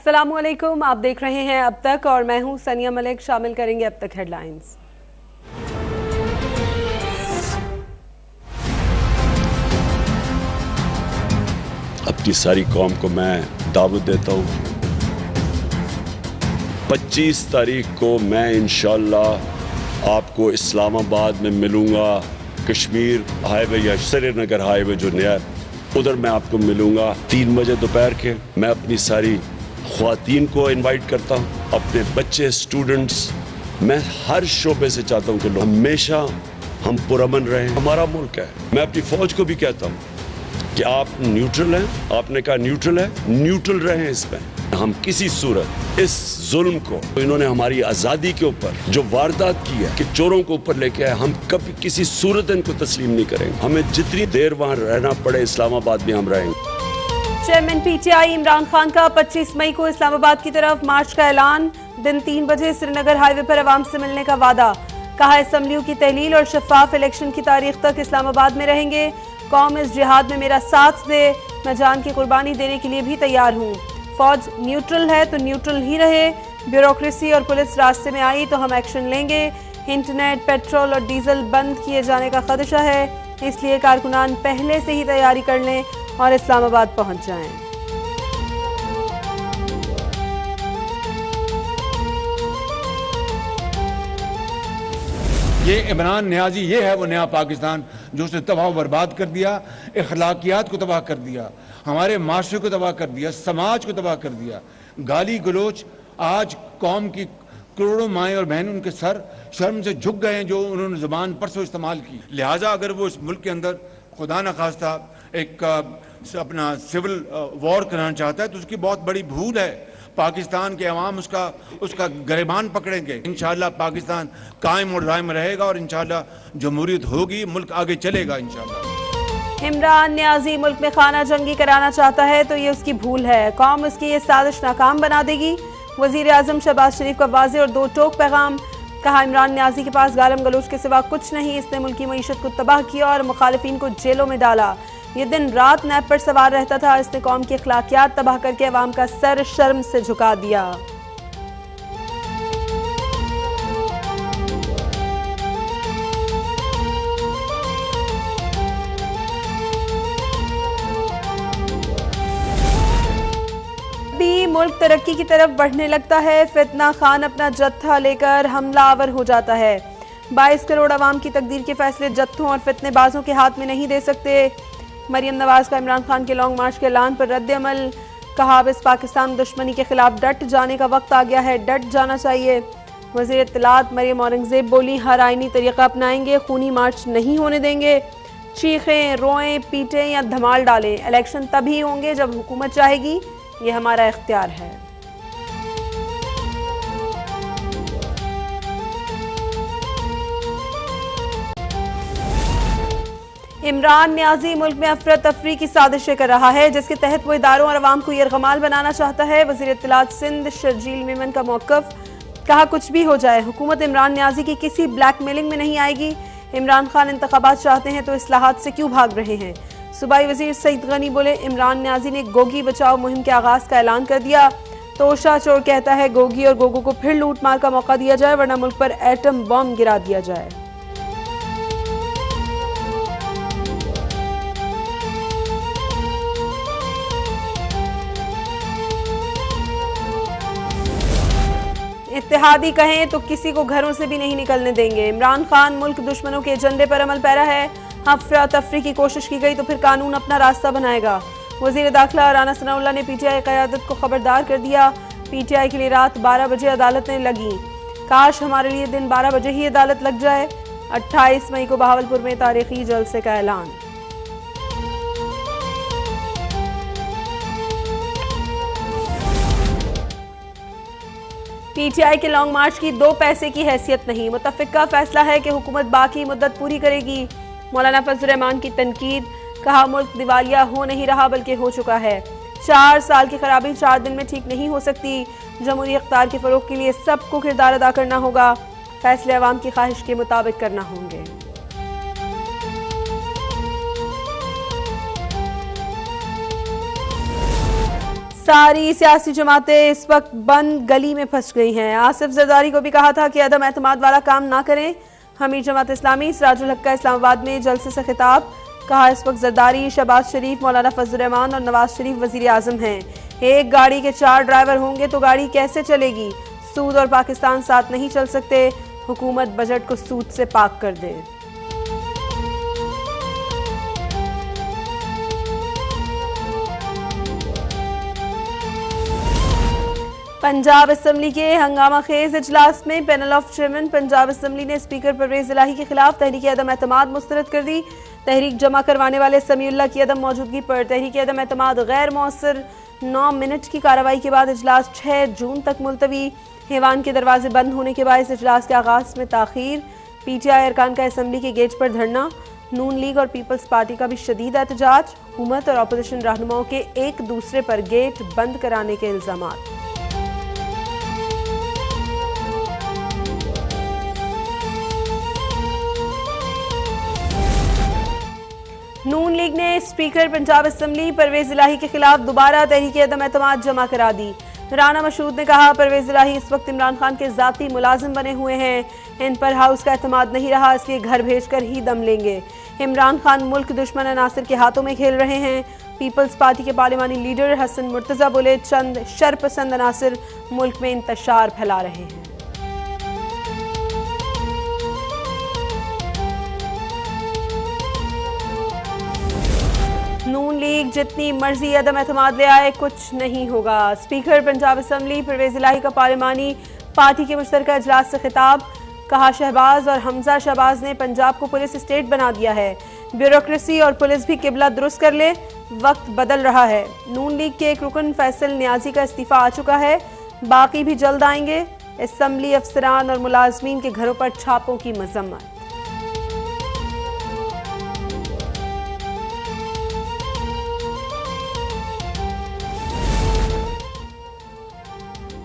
अस्सलामुअलैकुम, आप देख रहे हैं अब तक और मैं हूं सनिया मलिक। शामिल करेंगे अब तक हेडलाइंस। अपनी सारी कौम को मैं दावत देता हूं, 25 तारीख को मैं इंशाअल्लाह आपको इस्लामाबाद में मिलूंगा। कश्मीर हाईवे या श्रीनगर हाईवे जो नया है, उधर मैं आपको मिलूंगा 3 बजे दोपहर के। मैं अपनी सारी ख्वातीन को इनवाइट करता हूं, अपने बच्चे, स्टूडेंट्स, मैं हर शोबे से चाहता हूं कि हमेशा हम पुरअमन रहें। हमारा मुल्क है। मैं अपनी फौज को भी कहता हूं कि आप न्यूट्रल हैं। आपने कहा न्यूट्रल है, न्यूट्रल रहें। इसमें हम किसी सूरत इस जुल्म को, इन्होंने हमारी आज़ादी के ऊपर जो वारदात की है कि चोरों को ऊपर लेके आए, हम कभी किसी सूरत इनको तस्लीम नहीं करेंगे। हमें जितनी देर वहां रहना पड़े इस्लामाबाद में हम रहेंगे। चेयरमैन पीटीआई इमरान खान का 25 मई को इस्लामाबाद की तरफ मार्च का ऐलान। दिन 3 बजे श्रीनगर हाईवे पर अवाम से मिलने का वादा। कहा असम्बलियों की तहलील और शफाफ इलेक्शन की तारीख तक इस्लामाबाद में रहेंगे। कौम इस जिहाद में मेरा साथ दे, मैं जान की कुर्बानी देने के लिए भी तैयार हूँ। फौज न्यूट्रल है तो न्यूट्रल ही रहे। ब्यूरोक्रेसी और पुलिस रास्ते में आई तो हम एक्शन लेंगे। इंटरनेट, पेट्रोल और डीजल बंद किए जाने का खदशा है, इसलिए कारकुनान पहले से ही तैयारी कर लें और इस्लामाबाद पहुंच जाएं। ये इमरान न्याजी, ये है वो नया पाकिस्तान जो उसने तबाह बर्बाद कर दिया, अखलाकियात को तबाह कर दिया, हमारे माशरे को तबाह कर दिया, समाज को तबाह कर दिया। गाली गलोच, आज कौम की करोड़ों माएँ और बहन उनके सर शर्म से झुक गए हैं जो उन्होंने ज़बान परसों इस्तेमाल की। लिहाजा अगर वो इस मुल्क के अंदर खुदा न खास्ता एक अपना सिविल वॉर कराना चाहता है तो उसकी बहुत बड़ी भूल है। पाकिस्तान के अवाम उसका गिरबान पकड़ेंगे। इंशाअल्लाह पाकिस्तान कायम और दायम रहेगा और इंशाअल्लाह जमहूरियत होगी, मुल्क आगे चलेगा इंशाअल्लाह। इमरान न्याजी मुल्क में खाना जंगी कराना चाहता है तो ये उसकी भूल है। कौम उसकी ये साजिश नाकाम बना देगी। वजीर आजम शहबाज शरीफ का वाज़ेह और दो टोक पैगाम। कहा इमरान न्याजी के पास गालम गलोच के सिवा कुछ नहीं। इसने मुल्क की मईशत को तबाह किया और मुखालिफिन को जेलों में डाला। ये दिन रात नैब पर सवार रहता था। इसने कौम की अखलाकियात तबाह करके अवाम का सर शर्म से झुका दिया। भी मुल्क तरक्की की तरफ बढ़ने लगता है, फितना खान अपना जत्था लेकर हमलावर हो जाता है। 22 करोड़ अवाम की तकदीर के फैसले जत्थों और फितनेबाजों के हाथ में नहीं दे सकते। मरियम नवाज का इमरान खान के लॉन्ग मार्च के ऐलान पर रद्द अमल। कहा अब इस पाकिस्तान दुश्मनी के खिलाफ डट जाने का वक्त आ गया है, डट जाना चाहिए। वज़ीर इत्तलात मरियम औरंगज़ेब बोली हर आईनी तरीका अपनाएंगे, खूनी मार्च नहीं होने देंगे। चीखें, रोएं, पीटें या धमाल डालें, इलेक्शन तभी होंगे जब हुकूमत चाहेगी, ये हमारा इख्तियार है। इमरान न्याजी मुल्क में अफरा तफरी की साजिशें कर रहा है जिसके तहत वो इदारों और अवाम को यरगमाल बनाना चाहता है। वज़ीर इत्तलात सिंध शर्जील मेमन का मौक़िफ़। कहा कुछ भी हो जाए हुकूमत इमरान न्याजी की किसी ब्लैकमेलिंग में नहीं आएगी। इमरान खान इंतखाबात चाहते हैं तो इस्लाहात से क्यों भाग रहे हैं। सूबाई वज़ीर सईद गनी बोले इमरान न्याजी ने गोगी बचाओ मुहिम के आगाज़ का ऐलान कर दिया। तोशा चोर कहता है गोगी और गोगो को फिर लूट मार का मौका दिया जाए वरना मुल्क पर एटम बम गिरा दिया जाए। इत्तेहादी कहें तो किसी को घरों से भी नहीं निकलने देंगे। इमरान खान मुल्क दुश्मनों के एजेंडे पर अमल पैरा है। अफरा तफरी की कोशिश की गई तो फिर कानून अपना रास्ता बनाएगा। वजीर दाखिला राना सनाउल्लाह ने पीटीआई क़यादत को खबरदार कर दिया। पीटीआई के लिए रात 12 बजे अदालतें लगी। काश हमारे लिए दिन 12 बजे ही अदालत लग जाए। 28 मई को बहावलपुर में तारीखी जलसे का ऐलान। पीटीआई के लॉन्ग मार्च की 2 पैसे की हैसियत नहीं। मुतफ़िक़ा फैसला है कि हुकूमत बाकी मुद्दत पूरी करेगी। मौलाना फजल रहमान की तनकीद। कहा मुल्क दिवालिया हो नहीं रहा बल्कि हो चुका है। 4 साल की खराबी 4 दिन में ठीक नहीं हो सकती। जमहूरी इख्तियार के फ़रोग़ के लिए सबको किरदार अदा करना होगा। फैसले अवाम की ख्वाहिश के मुताबिक करना होंगे। सारी सियासी जमातें इस वक्त बंद गली में फंस गई हैं। आसिफ जरदारी को भी कहा था कि अदम एतमाद वाला काम ना करें। हमीर जमात इस्लामी सिराजुल हक का इस्लामाबाद में जलसे से खिताब, कहा इस वक्त जरदारी, शहबाज शरीफ, मौलाना फजल रहमान और नवाज शरीफ वजीर आजम हैं। एक गाड़ी के 4 ड्राइवर होंगे तो गाड़ी कैसे चलेगी? सूद और पाकिस्तान साथ नहीं चल सकते। हुकूमत बजट को सूद से पाक कर दे। पंजाब असम्बली के हंगामा खेज इजलास में panel of chairman Punjab assembly ने स्पीकर परवेज इलाही के खिलाफ तहरीक अदम एतमाद मुस्तरद कर दी। तहरीक जमा करवाने वाले समीउल्लाह की अदम मौजूदगी पर तहरीक अदम एतमाद गैर मौसर। 9 मिनट की कार्रवाई के बाद इजलास 6 जून तक मुलतवी। हैवान के दरवाजे बंद होने के बाद इस इजलास के आगाज में ताखीर। PTI अरकान का असम्बली के गेट पर धरना। नून लीग और पीपल्स पार्टी का भी शदीद एहतजाज। हुकूमत और अपोजिशन रहनुमाओं के एक दूसरे पर गेट बंद कराने के इल्जामात। नून लीग ने स्पीकर पंजाब असम्बली परवेज इलाही के खिलाफ दोबारा तहरीक अदम एतमाद जमा करा दी। राना मशहूद ने कहा परवेज इलाही इस वक्त इमरान खान के जाती मुलाजिम बने हुए हैं। इन पर हाउस का एतमाद नहीं रहा, इसलिए घर भेजकर ही दम लेंगे। इमरान खान मुल्क दुश्मन अनासर के हाथों में खेल रहे हैं। पीपल्स पार्टी के पार्लिमानी लीडर हसन मुर्तजा बोले चंद शरपसंद अनासर मुल्क में इंतशार फैला रहे हैं। नून लीग जितनी मर्जी अदम एतमाद ले आए कुछ नहीं होगा। स्पीकर पंजाब असम्बली परवेज इलाही का पार्लिमानी पार्टी के मुश्तरका इजलास से खिताब, कहा शहबाज और हमजा शहबाज ने पंजाब को पुलिस स्टेट बना दिया है। ब्यूरोक्रेसी और पुलिस भी किबला दुरुस्त कर ले, वक्त बदल रहा है। नून लीग के एक रुकन फैसल नियाजी का इस्तीफा आ चुका है, बाकी भी जल्द आएंगे। असम्बली अफसरान और मुलाजमीन के घरों पर छापों की मजम्मत।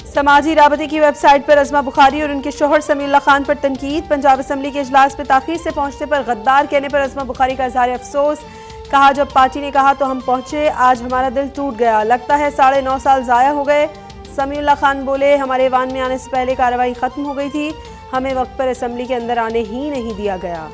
समाजी राबते की वेबसाइट पर अजमा बुखारी और उनके शोहर समीउल्लाह खान पर तनकीद। पंजाब असम्बली के इजलास में ताखीर से पहुंचने पर गद्दार कहने पर अजमा बुखारी का इजहार अफसोस, कहा जब पार्टी ने कहा तो हम पहुंचे, आज हमारा दिल टूट गया, लगता है 9.5 साल जाया हो गए। समीउल्लाह खान बोले हमारे ऐवान में आने से पहले कार्रवाई खत्म हो गई थी, हमें वक्त पर असम्बली के अंदर आने ही नहीं दिया गया।